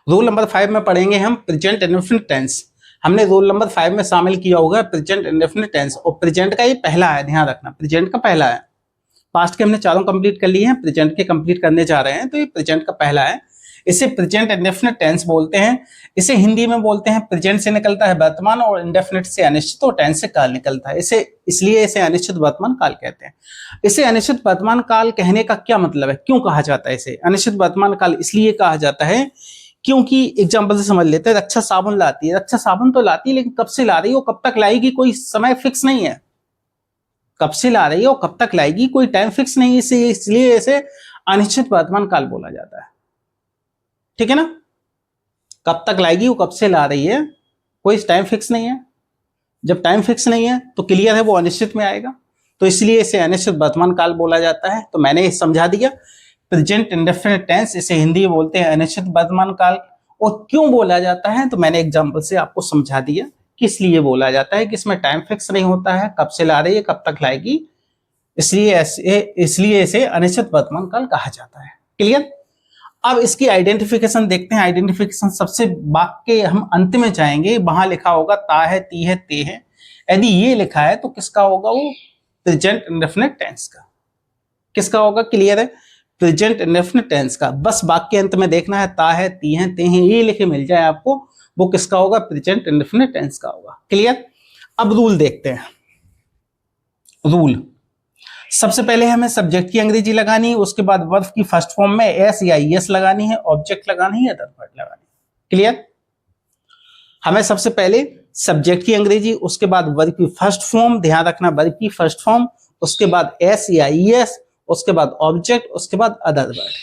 Rule number 5 में पढ़ेंगे हम प्रेजेंट इंडेफिनिट टेंस। हमने रूल नंबर 5 में शामिल किया होगा प्रेजेंट इंडेफिनिट टेंस, और प्रेजेंट का ये पहला है, ध्यान रखना प्रेजेंट का पहला है। पास्ट के हमने चारों कंप्लीट कर लिए हैं, प्रेजेंट के कंप्लीट करने जा रहे हैं, तो ये प्रेजेंट का पहला है। इसे प्रेजेंट इंडेफिनिट टेंस बोलते हैं। इसे हिंदी में बोलते हैं प्रेजेंट से निकलता है वर्तमान और इंडेफिनिट से अनिश्चित और टेंस से काल निकलता है, इसे इसलिए इसे अनिश्चित वर्तमान काल कहते हैं। इसे अनिश्चित वर्तमान काल कहने का क्या मतलब है, क्यों कहा जाता है इसे अनिश्चित वर्तमान काल? इसलिए कहा जाता है क्योंकि एग्जाम्पल से समझ लेते हैं। रक्षा साबुन लाती है, रक्षा साबुन तो लाती है, लेकिन कब से ला रही है, वो कब तक लाएगी, कोई समय फिक्स नहीं है। कब से ला रही है और कब तक लाएगी, कोई टाइम फिक्स नहीं है, इसलिए इसे अनिश्चित वर्तमान काल बोला जाता है। ठीक है ना, कब तक लाएगी, वो कब से ला रही है, कोई टाइम फिक्स नहीं है। जब टाइम फिक्स नहीं है तो क्लियर है वो अनिश्चित में आएगा, तो इसलिए इसे अनिश्चित वर्तमान काल बोला जाता है। तो मैंने समझा दिया प्रेजेंट इंडेफिनिट टेंस, इसे हिंदी में बोलते हैं अनिश्चित वर्तमान काल। और क्यों बोला जाता है तो मैंने एग्जांपल से आपको समझा दिया किस लिए बोला जाता है, कि इसमें टाइम फिक्स नहीं होता है, कब से ला रही है, कब तक लाएगी, इसलिए इसे अनिश्चित वर्तमान काल कहा जाता है। क्लियर? अब इसकी आइडेंटिफिकेशन देखते हैं। आइडेंटिफिकेशन सबसे वाक्य हम अंत में जाएंगे, वहां लिखा होगा ता है, ती है, ते है। यदि ये लिखा है तो किसका होगा, वो प्रेजेंट इंडेफिनिट टेंस का। किसका होगा? क्लियर है, प्रेजेंट इंडेफिनिट टेंस का। बस वाक्य अंत में देखना है, ता है, ती है, ते हैं, ये लिखे मिल जाए आपको, वो किसका होगा? प्रेजेंट इंडेफिनिट टेंस का होगा। क्लियर? अब रूल देखते हैं। रूल, सबसे पहले हमें सब्जेक्ट की अंग्रेजी लगानी है, उसके बाद वर्ब की फर्स्ट फॉर्म में एस या ईएस लगानी है, ऑब्जेक्ट लगानी है, अदर वर्ड लगानी है। क्लियर? हमें सबसे पहले सब्जेक्ट की अंग्रेजी, उसके बाद वर्ब की फर्स्ट फॉर्म, ध्यान रखना वर्ब की फर्स्ट फॉर्म, उसके बाद एस या ईएस, उसके बाद ऑब्जेक्ट, उसके बाद अदर वर्ड।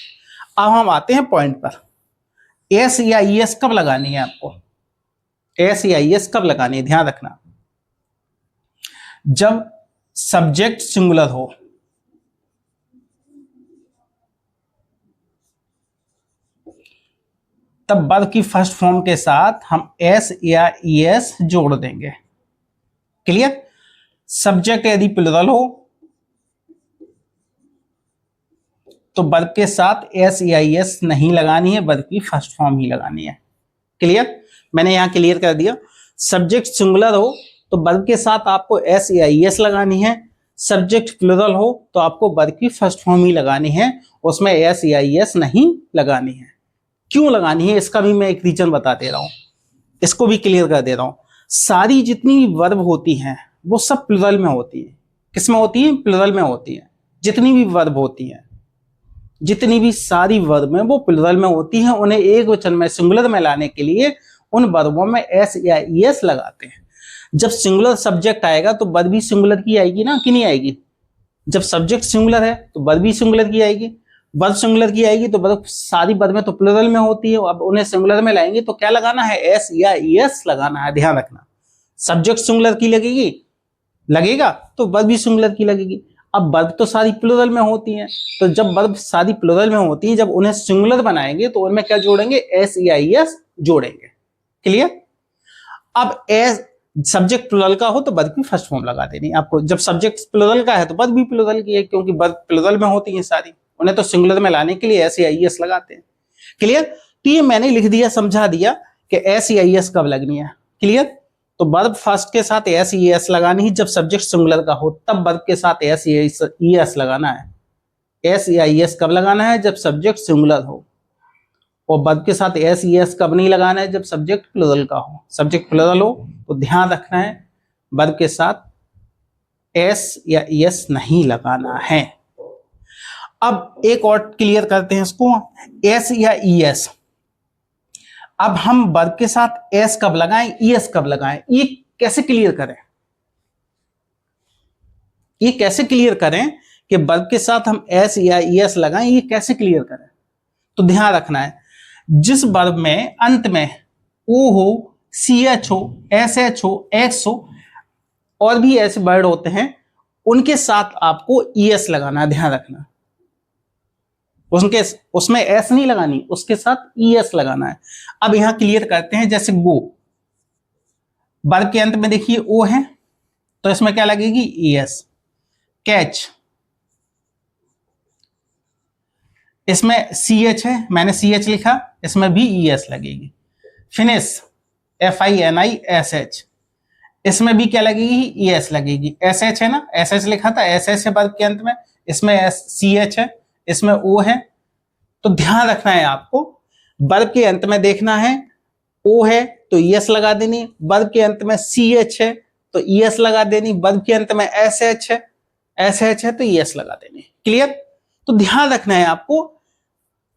अब हम आते हैं पॉइंट पर। एस या ईएस कब लगानी है आपको? एस या ईएस कब लगानी है, ध्यान रखना, जब सब्जेक्ट सिंगुलर हो, तब वर्ब की फर्स्ट फॉर्म के साथ हम एस या ईएस जोड़ देंगे। क्लियर? सब्जेक्ट यदि प्लुरल हो तो वर्ब के साथ एस या ईएस नहीं लगानी है, वर्ब की फर्स्ट फॉर्म ही लगानी है। क्लियर? मैंने यहां क्लियर कर दिया। सब्जेक्ट सिंगुलर हो तो वर्ब के साथ आपको एस या ईएस लगानी है, सब्जेक्ट प्लुरल हो तो आपको वर्ब की फर्स्ट फॉर्म ही लगानी है, उसमें एस या ईएस नहीं लगानी है। क्यों लगानी है इसका भी मैं एक रीजन बता दे रहा हूं, इसको भी क्लियर कर दे रहा हूं। सारी जितनी वर्ब होती हैं वो सब प्लुरल में होती है। किस में होती है? प्लुरल में होती है। जितनी भी वर्ब होती हैं, जितनी भी सारी वर्ब में वो प्लुरल में होती हैं, उन्हें एक वचन में सिंगुलर में लाने के लिए उन वर्बों में एस या ईएस लगाते हैं। जब सिंगुलर सब्जेक्ट आएगा तो वर्ब भी सिंगुलर की आएगी ना, कि नहीं आएगी? जब सब्जेक्ट सिंगुलर है तो वर्ब भी सिंगुलर की आएगी, वर्ब सिंगुलर की आएगी तो वर्ब, सारी वर्बें तो प्लुरल में होती है, अब उन्हें सिंगुलर में लाएंगे तो क्या लगाना है? एस या ईएस लगाना है। ध्यान रखना, सब्जेक्ट सिंगुलर की लगेगी, लगेगा तो वर्ब भी सिंगुलर की लगेगी। अब वर्ब तो सारी प्लुरल में होती हैं, तो जब वर्ब सारी प्लुरल में होती हैं, जब उन्हें सिंगुलर बनाएंगे तो उनमें क्या जोड़ेंगे? एस या ईएस जोड़ेंगे। क्लियर? अब एस सब्जेक्ट प्लुरल का हो तो वर्ब की फर्स्ट फॉर्म लगा देनी आपको, जब सब्जेक्ट प्लुरल का है तो वर्ब भी प्लुरल की है, क्योंकि वर्ब प्लुरल में होती है सारी, उन्हें तो सिंगुलर में लाने के लिए एस या ईएस लगाते हैं। क्लियर? तो ये मैंने लिख दिया, समझा दिया कि एस या ईएस कब लगनी है। क्लियर? तो वर्ब फर्स्ट के साथ एस या ईएस लगानी है, जब सब्जेक्ट सिंगुलर का हो तब वर्ब के साथ एस या ईएस लगाना है। एस या ईएस कब लगाना है? जब सब्जेक्ट सिंगुलर हो। और वर्ब के साथ एस ईएस कब नहीं लगाना है? जब सब्जेक्ट प्लुरल का हो। सब्जेक्ट प्लुरल हो तो ध्यान रखना है वर्ब के साथ एस या ईएस नहीं लगाना है। अब एक और क्लियर करते हैं इसको, एस या ईएस। अब हम वर्ब के साथ एस कब लगाएं, ईएस कब लगाएं, ये कैसे क्लियर करें? ये कैसे क्लियर करें कि वर्ब के साथ हम एस या ईएस लगाएं, ये कैसे क्लियर करें? तो ध्यान रखना है, जिस वर्ब में अंत में ओ हो, सी एच हो, एस एच हो, एक्स हो, और भी ऐसे वर्ड होते हैं, उनके साथ आपको ईएस लगाना है। ध्यान रखना, उसमें एस नहीं लगानी, उसके साथ ईएस लगाना है। अब यहां क्लियर करते हैं, जैसे गो, वर्ब के अंत में देखिए ओ है तो इसमें क्या लगेगी? ईएस। कैच, इसमें सी एच है, मैंने सी एच लिखा, इसमें भी ई एस लगेगी। फिनिश FINISH, इसमें भी क्या लगेगी, ई एस लगेगी। एस एच है ना, एस एच लिखा था, एस एच है वर्ब के अंत में, इसमें सी एच है, इसमें ओ है। तो ध्यान रखना है आपको, वर्ब के अंत में देखना है, ओ है तो ई एस लगा देनी, वर्ब के अंत में सी एच है तो ई एस लगा देनी, वर्ब के अंत में एस एच है तो ई एस लगा देनी। क्लियर? तो ध्यान रखना है आपको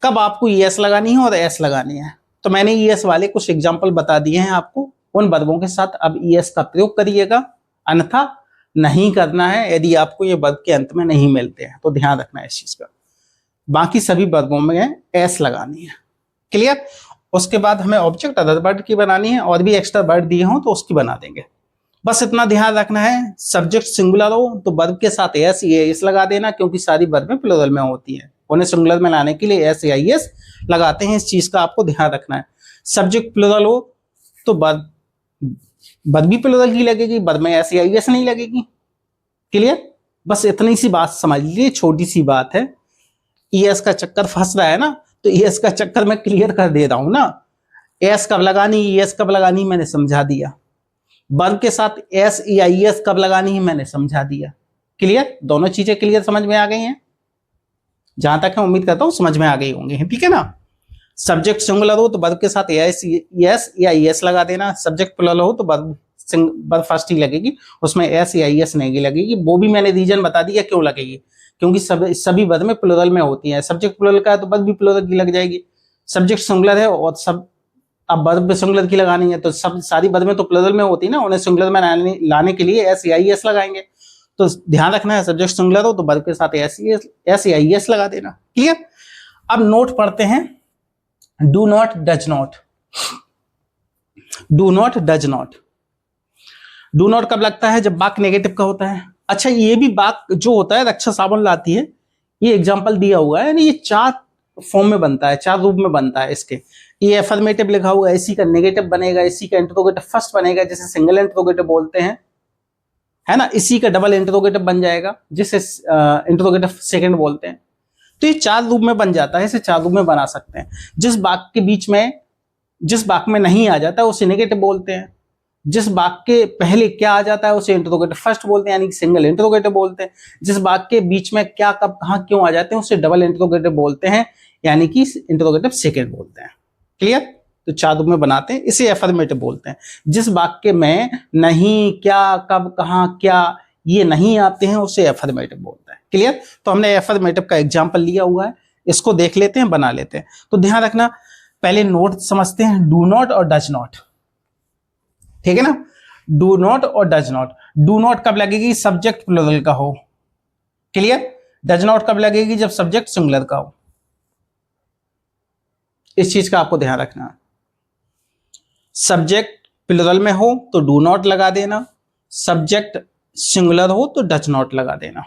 कब आपको ई एस लगानी है और एस लगानी है। तो मैंने ई एस वाले कुछ एग्जाम्पल बता दिए हैं आपको, उन वर्बों के साथ अब ई एस का प्रयोग करिएगा, अन्यथा नहीं करना है यदि आपको ये वर्ब के अंत में नहीं मिलते हैं, तो ध्यान रखना है इस चीज का। बाकी सभी वर्बों में एस लगानी है। क्लियर? उसके बाद हमें ऑब्जेक्ट अदर वर्ड की बनानी है, और भी एक्स्ट्रा वर्ड दिए हों तो उसकी बना देंगे। बस इतना ध्यान रखना है, सब्जेक्ट सिंगुलर हो तो वर्ब के साथ एस या एस लगा देना, क्योंकि सारी वर्बें प्लूरल में होती हैं, उन्हें सिंगुलर में लाने के लिए एस या एस लगाते हैं। इस चीज का आपको ध्यान रखना है। सब्जेक्ट प्लूरल हो तो वर्ब भी प्लूरल की लगेगी, वर्ब में एस या एस नहीं लगेगी। क्लियर? बस इतनी सी बात समझ लीजिए, छोटी सी बात है। ई एस का चक्कर फंस रहा है ना, तो ई एस का चक्कर मैं क्लियर कर दे रहा हूं ना। एस कब लगानी, ई एस कब लगानी, मैंने समझा दिया। वर्ब के साथ एस या ई एस कब लगानी है, मैंने समझा दिया। क्लियर? दोनों चीजें क्लियर समझ में आ गई हैं? जहां तक मैं उम्मीद करता हूं समझ में आ गई होंगी। ठीक है ना? सब्जेक्ट सिंगुलर हो तो वर्ब के साथ एस या ई एस लगा देना, सब्जेक्ट प्लूरल हो तो वर्ब फर्स्ट ही लगेगी, उसमें एस या ई एस नहीं लगेगी। वो भी मैंने रीजन बता दिया क्यों लगेगी, क्योंकि सभी वर्ब में प्लूरल में होती है। सब्जेक्ट प्लूरल का है तो वर्ब भी प्लूरल की लग जाएगी। सब्जेक्ट सिंगुलर है और सब अब वर्ब सिंगुलर की लगानी है तो सब सारी वर्बें तो प्लूरल में होती है ना, उन्हें सिंगुलर में लाने के लिए एस या ई एस लगाएंगे। तो ध्यान रखना है, सब्जेक्ट सिंगुलर हो तो वर्ब के साथ एस या ई एस लगा देना। क्लियर? अब नोट पढ़ते हैं। Do not, does not. Do not, does not. Do not कब लगता है, जब वाक्य नेगेटिव का होता है। अच्छा, ये भी वाक्य जो होता है रक्षा साबुन लाती है, ये एग्जाम्पल दिया हुआ है, यानी ये 4 फॉर्म में बनता है, 4 रूप में बनता है इसके। ये एफर्मेटिव लिखा हुआ है, इसी का नेगेटिव बनेगा, इसी का इंटरोगेटिव फर्स्ट बनेगा, जिसे सिंगल इंटरोगेटिव बोलते हैं, है ना। इसी का डबल इंटरोगेटिव बन जाएगा, जिसे इंटरोगेटिव सेकंड बोलते हैं। तो ये 4 रूप में बन जाता है, इसे 4 रूप में बना सकते हैं। जिस वाक्य के बीच में, जिस वाक्य में नहीं आ जाता है उसे नेगेटिव बोलते हैं। जिस वाक्य के पहले क्या आ जाता है उसे इंटरोगेटिव फर्स्ट बोलते हैं, यानी कि सिंगल इंटरोगेटिव बोलते हैं। जिस वाक्य के बीच में क्या, कब, कहां, क्यों आ जाते हैं उसे डबल इंटरोगेटिव बोलते हैं, यानी कि इंटरोगेटिव सेकंड बोलते हैं। क्लियर? तो 4 रूप में बनाते हैं, इसे एफर्मेटिव बोलते हैं। जिस वाक्य में नहीं, क्या, कब, कहां, क्या ये नहीं आते हैं उसे एफर्मेटिव बोलते हैं। क्लियर? तो हमने एफर्मेटिव का एग्जाम्पल लिया हुआ है, इसको देख लेते हैं, बना लेते हैं। तो ध्यान रखना, पहले नोट समझते हैं, डू नॉट और डज नॉट। ठीक है ना? डू नॉट और डज नॉट। डू नॉट कब लगेगी, सब्जेक्ट प्लूरल का हो। क्लियर? डज नॉट कब लगेगी, जब सब्जेक्ट सिंगुलर का हो। इस चीज का आपको ध्यान रखना है। सब्जेक्ट प्लूरल में हो तो डू नॉट लगा देना, सब्जेक्ट सिंगुलर हो तो डज नॉट लगा देना।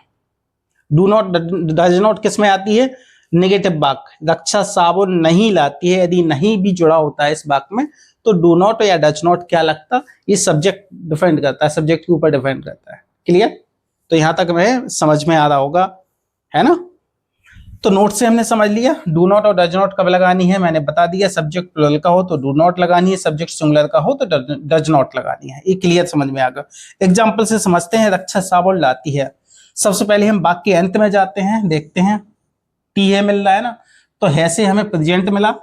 डू नॉट, डज नॉट किस में आती है, नेगेटिव वाक्य। रक्षा साबुन नहीं लाती है, यदि नहीं भी जुड़ा होता है इस वाक्य में तो डू नॉट या डज नॉट क्या लगता, ये सब्जेक्ट डिपेंड करता है, सब्जेक्ट के ऊपर डिपेंड करता है। क्लियर? तो यहां तक में समझ में आ रहा होगा, है ना। तो नोट से हमने समझ लिया डू नॉट और डज नॉट कब लगानी है, मैंने बता दिया। सब्जेक्ट प्लूरल का हो तो डू नॉट लगानी है, सब्जेक्ट सिंगुलर का हो तो डज नॉट लगानी है। ये क्लियर समझ में आ गया। एग्जाम्पल से समझते हैं। रक्षा साबुन लाती है। सबसे पहले हम वाक्य के अंत में जाते हैं, देखते हैं टी है मिल रहा है ना, तो है से हमें प्रेजेंट मिला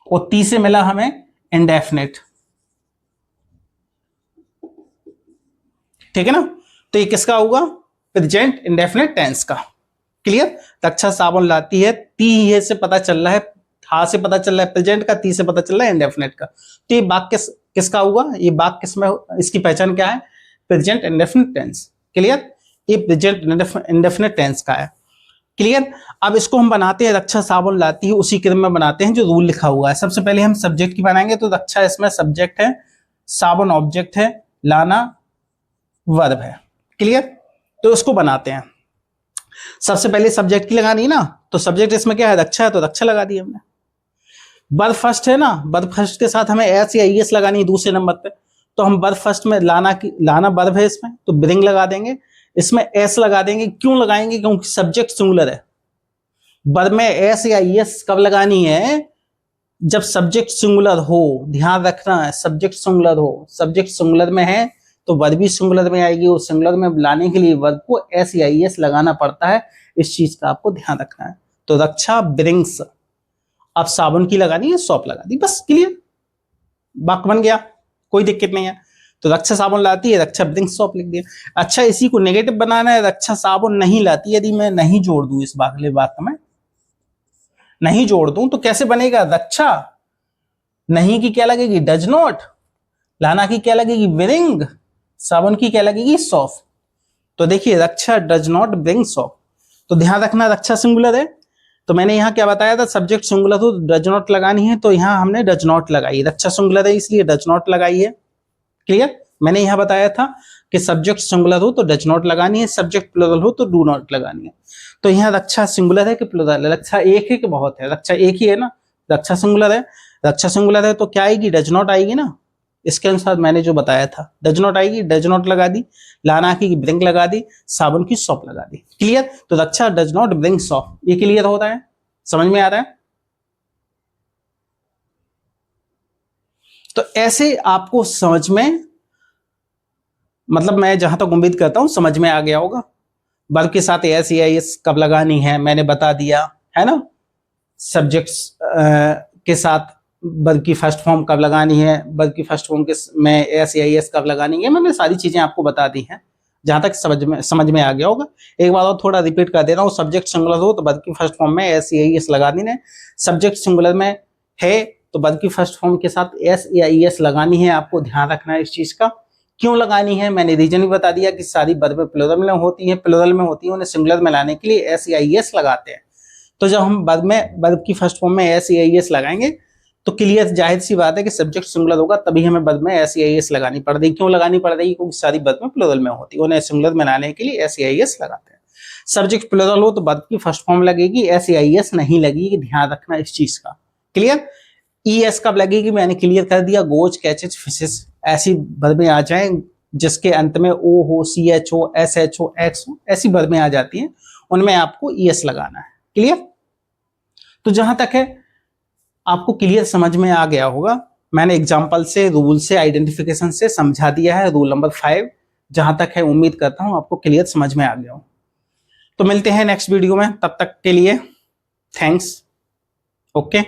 और टी से मिला हमें इंडेफिनिट। ठीक है ना? तो ये किसका होगा, प्रेजेंट इंडेफिनिट टेंस का। क्लियर? रक्षा साबुन लाती है, टी है से पता चल रहा है, था से पता चल रहा है प्रेजेंट का, टी से पता चल रहा है इंडेफिनिट का। तो ये वाक्य किसका होगा, ये वाक्य किसमें, इसकी पहचान क्या है, प्रेजेंट इंडेफिनिट टेंस। क्लियर? ये प्रेजेंट इंडेफिनिट टेंस का है। क्लियर? अब इसको हम बनाते हैं, रक्षा साबुन लाती है, उसी क्रम में बनाते हैं जो रूल लिखा हुआ है। सबसे पहले हम सब्जेक्ट की बनाएंगे, तो रक्षा इसमें सब्जेक्ट है, साबुन ऑब्जेक्ट है, लाना वर्ब है। क्लियर? तो उसको बनाते हैं। सबसे पहले सब्जेक्ट की लगानी ना, तो सब्जेक्ट इसमें क्या है, रक्षा है, तो रक्षा लगा दी हमने। वर्ब फर्स्ट है ना, वर्ब फर्स्ट के साथ हमें एस या ईएस लगानी है दूसरे नंबर पे, तो हम वर्ब फर्स्ट में लाना वर्ब है इसमें, तो ब्रिंग लगा देंगे, इसमें एस लगा देंगे। क्यों लगाएंगे, क्योंकि सब्जेक्ट सिंगुलर है, वर्ब में एस या एस कब लगानी है? जब सब्जेक्ट सिंगुलर हो। ध्यान रखना है, सब्जेक्ट सिंगुलर हो। सब्जेक्ट सिंगुलर में है तो वर्ब भी सिंगुलर में आएगी, और सिंगुलर में लाने के लिए वर्ब को एस या एस लगाना पड़ता है। इस चीज का आपको ध्यान रखना है। तो रक्षा ब्रिंग्स, अब साबुन की लगानी है, सॉप लगा दी, बस क्लियर, वाक्य बन गया, कोई दिक्कत नहीं है। तो रक्षा साबुन लाती है, रक्षा ब्रिंग्स सॉप लिख दिया। अच्छा, इसी को नेगेटिव बनाना है, रक्षा साबुन नहीं लाती, यदि मैं नहीं जोड़ दूं इस अगले वाक्य में, नहीं जोड़ दूं तो कैसे बनेगा? रक्षा नहीं की क्या लगेगी? Does not. लाना की क्या लगेगी? ब्रिंग। साबुन की क्या लगेगी? सॉफ। तो देखिए, रक्षा डज नॉट ब्रिंग सॉफ। तो ध्यान रखना, रक्षा सिंगुलर है, तो मैंने यहां क्या बताया था? सब्जेक्ट सिंगुलर हो तो डज नॉट लगानी है, तो यहां हमने डज नॉट लगाई। रक्षा सिंगुलर है इसलिए डज नॉट लगाई है। क्लियर? मैंने यहां बताया था कि सब्जेक्ट सिंगुलर हो तो डज नॉट लगानी है, सब्जेक्ट प्लुरल हो तो डू नॉट लगानी है। तो यहाँ रक्षा सिंगुलर है कि प्लुरल है? रक्षा एक है कि बहुत है? रक्षा एक ही है ना, रक्षा सिंगुलर है। रक्षा सिंगुलर है तो क्या आएगी? डज नॉट आएगी ना, इसके अनुसार मैंने जो बताया था डज नॉट आएगी, डज नॉट लगा दी। लाना की ब्रिंग लगा दी, साबुन की सॉप लगा दी। क्लियर? तो रक्षा डज नॉट ब्रिंग सॉप, ये क्लियर होता है, समझ में आ रहा है? तो ऐसे आपको समझ में, मतलब मैं जहां तक उम्मीद करता हूं समझ में आ गया होगा। वर्ब के साथ एस या एस कब लगानी है मैंने बता दिया है ना। सब्जेक्ट्स के साथ वर्ब की फर्स्ट फॉर्म कब लगानी है, वर्ब की फर्स्ट फॉर्म के में एस या एस कब लगानी है, मैंने सारी चीजें आपको बता दी हैं, जहां तक समझ में आ गया होगा। एक बार और थोड़ा रिपीट कर दे रहा हूँ। सब्जेक्ट सिंगुलर हो तो वर्ब की फर्स्ट फॉर्म में एस या एस लगा देना है। सब्जेक्ट सिंगुलर में है तो वर्ब की फर्स्ट फॉर्म के साथ एस या एस लगानी है। आपको ध्यान रखना है इस चीज का। क्यों लगानी है मैंने रीजन भी बता दिया कि सारी वर्ब प्लुरल में होती है, उन्हें सिंगुलर में लाने के लिए एस या एस लगाते हैं। तो जब हम वर्ब की फर्स्ट फॉर्म में एस या एस लगाएंगे तो क्लियर, जाहिर सी बात है कि सब्जेक्ट सिंगुलर होगा तभी हमें वर्ब में एस या एस लगानी पड़ेगी। क्यों लगानी पड़ेगी? क्योंकि सारी वर्ब में प्लुरल में होती है, उन्हें सिंगुलर में लाने के लिए एस या एस लगाते हैं। सब्जेक्ट प्लुरल हो तो वर्ब की फर्स्ट फॉर्म लगेगी, एस या एस नहीं लगेगी। ध्यान रखना इस चीज का। क्लियर? ई एस कब लगेगी मैंने क्लियर कर दिया। गोज, कैचेज, फिशेस, ऐसी वर्बें आ जाएं जिसके अंत में ओ हो, सी एच हो, एस एच हो, एक्स हो, ऐसी वर्बें आ जाती हैं, उनमें आपको ई एस लगाना है। क्लियर? तो जहां तक है आपको क्लियर समझ में आ गया होगा। मैंने एग्जाम्पल से, रूल से, आइडेंटिफिकेशन से समझा दिया है। रूल नंबर 5 जहां तक है उम्मीद करता हूं आपको क्लियर समझ में आ गया हो। तो मिलते हैं नेक्स्ट वीडियो में, तब तक के लिए थैंक्स। ओके।